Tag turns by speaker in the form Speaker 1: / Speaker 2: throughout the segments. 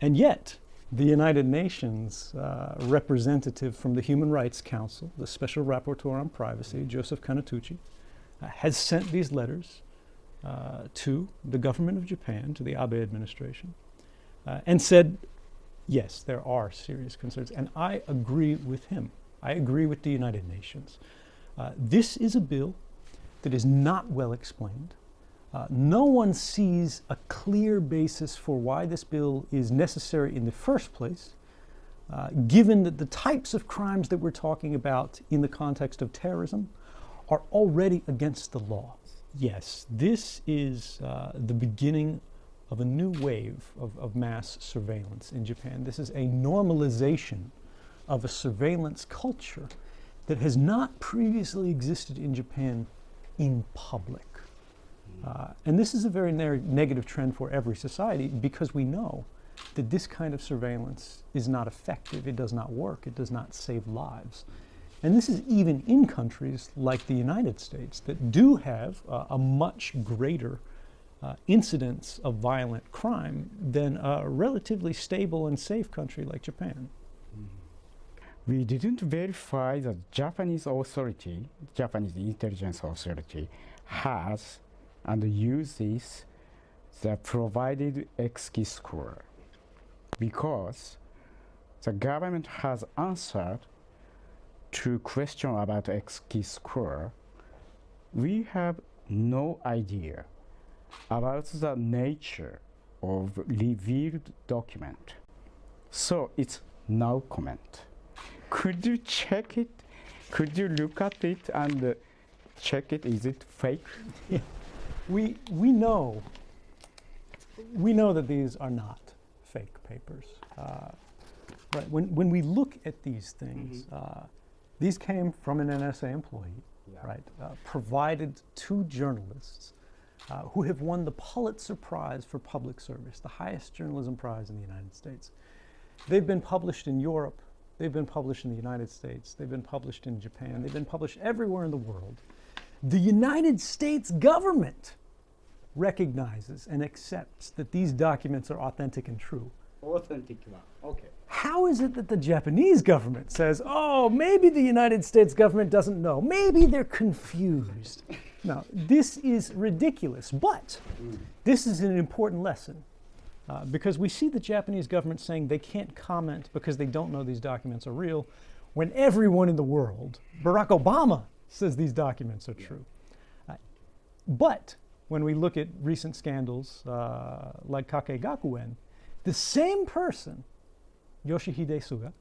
Speaker 1: And yet, the United Nations representative from the Human Rights Council, the Special Rapporteur on Privacy, Joseph Kanatuchi, has sent these letters to the government of Japan, to the Abe administration, and said, yes, there are serious concerns. And I agree with him. I agree with the United Nations. This is a bill that is not well explained. No one sees a clear basis for why this bill is necessary in the first place, given that the types of crimes that we're talking about in the context of terrorism are already against the law. Yes, this is the beginning of a new wave of mass surveillance in Japan. This is a normalization of a surveillance culture that has not previously existed in Japan in public. And this is a very negative trend for every society, because we know that this kind of surveillance is not effective, it does not work, it does not save lives. And this is even in countries like the United States that do have a much greater incidence of violent crime than a relatively stable and safe country like Japan.
Speaker 2: We didn't verify that Japanese authority, Japanese intelligence authority, has and uses the provided X-key score, because the government has answered to question about X-key score. We have no idea about the nature of revealed document. So it's no comment. Could you check it? Could you look at it and check it? Is it fake?
Speaker 1: Yeah. We know that these are not fake papers. Right. When we look at these things, these came from an NSA employee, right? Provided to journalists who have won the Pulitzer Prize for public service, the highest journalism prize in the United States. They've been published in Europe. They've been published in the United States. They've been published in Japan. They've been published everywhere in the world. The United States government recognizes and accepts that these documents are authentic and true.
Speaker 2: Authentic one, okay.
Speaker 1: How is it that the Japanese government says, oh, maybe the United States government doesn't know, maybe they're confused? No, this is ridiculous, but this is an important lesson. Because we see the Japanese government saying they can't comment because they don't know these documents are real, when everyone in the world, Barack Obama, says these documents are true. But when we look at recent scandals like Kake Gakuen, the same person, Yoshihide Suga,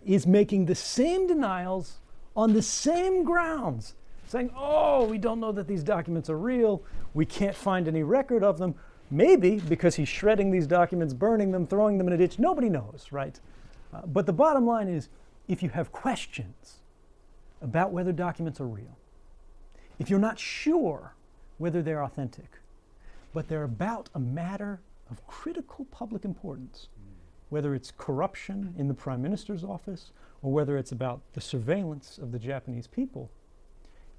Speaker 1: is making the same denials on the same grounds, saying, oh, we don't know that these documents are real, we can't find any record of them. Maybe because he's shredding these documents, burning them, throwing them in a ditch. Nobody knows, right? But the bottom line is, if you have questions about whether documents are real, if you're not sure whether they're authentic, but they're about a matter of critical public importance, whether it's corruption in the Prime Minister's office or whether it's about the surveillance of the Japanese people,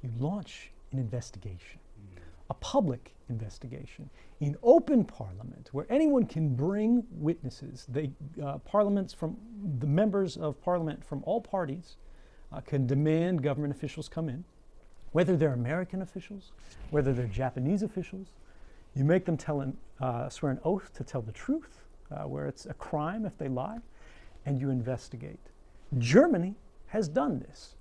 Speaker 1: you launch an investigation. A public investigation in open parliament where anyone can bring witnesses. Parliaments from the members of parliament from all parties can demand government officials come in, whether they're American officials, whether they're Japanese officials. You make them swear an oath to tell the truth, where it's a crime if they lie, and you investigate. Germany has done this.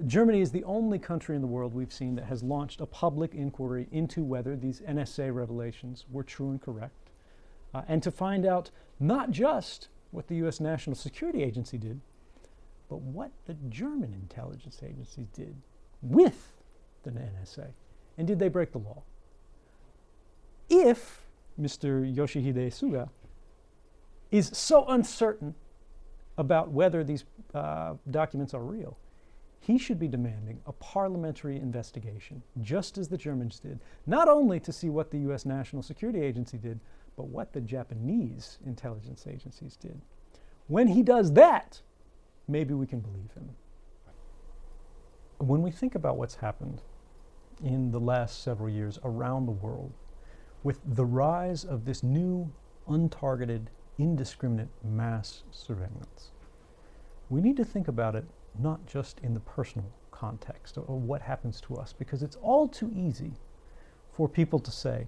Speaker 1: Germany is the only country in the world we've seen that has launched a public inquiry into whether these NSA revelations were true and correct, and to find out not just what the US National Security Agency did, but what the German intelligence agencies did with the NSA. And did they break the law? If Mr. Yoshihide Suga is so uncertain about whether these documents are real, he should be demanding a parliamentary investigation, just as the Germans did, not only to see what the US National Security Agency did, but what the Japanese intelligence agencies did. When he does that, maybe we can believe him. When we think about what's happened in the last several years around the world, with the rise of this new untargeted, indiscriminate mass surveillance, we need to think about it not just in the personal context or what happens to us, because it's all too easy for people to say,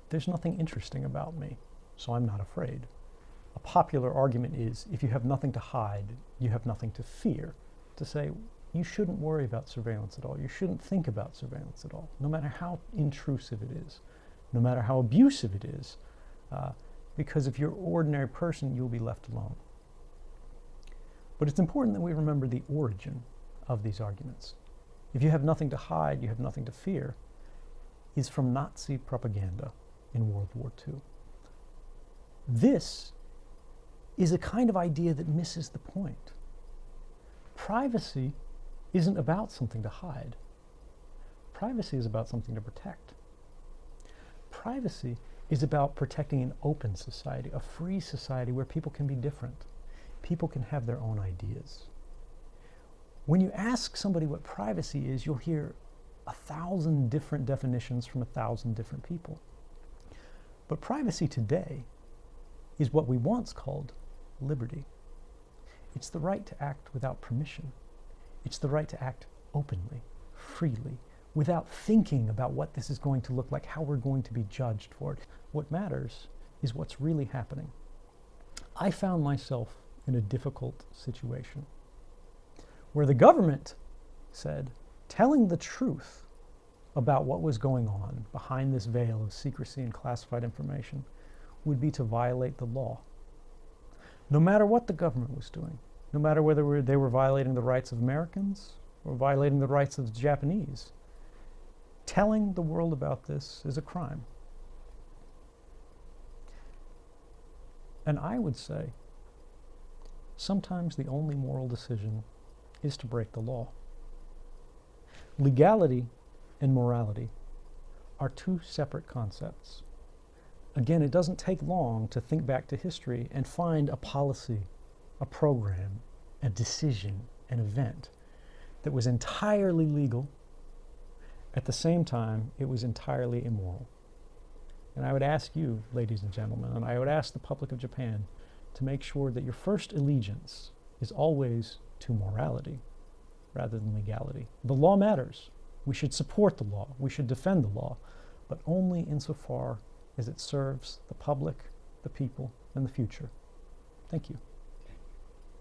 Speaker 1: there's nothing interesting about me, so I'm not afraid. A popular argument is, if you have nothing to hide, you have nothing to fear. To say, you shouldn't worry about surveillance at all. You shouldn't think about surveillance at all, no matter how intrusive it is, no matter how abusive it is, because if you're an ordinary person, you'll be left alone. But it's important that we remember the origin of these arguments. If you have nothing to hide, you have nothing to fear, is from Nazi propaganda in World War II. This is a kind of idea that misses the point. Privacy isn't about something to hide. Privacy is about something to protect. Privacy is about protecting an open society, a free society where people can be different. People can have their own ideas. When you ask somebody what privacy is, you'll hear 1,000 different definitions from 1,000 different people. But privacy today is what we once called liberty. It's the right to act without permission. It's the right to act openly, freely, without thinking about what this is going to look like, how we're going to be judged for it. What matters is what's really happening. I found myself in a difficult situation where the government said telling the truth about what was going on behind this veil of secrecy and classified information would be to violate the law. No matter what the government was doing, no matter whether they were violating the rights of Americans or violating the rights of the Japanese, telling the world about this is a crime. And I would say, sometimes the only moral decision is to break the law. Legality and morality are two separate concepts. Again, it doesn't take long to think back to history and find a policy, a program, a decision, an event that was entirely legal. At the same time, it was entirely immoral. And I would ask you, ladies and gentlemen, and I would ask the public of Japan to make sure that your first allegiance is always to morality rather than legality. The law matters. We should support the law. We should defend the law, but only insofar as it serves the public, the people, and the future. Thank you.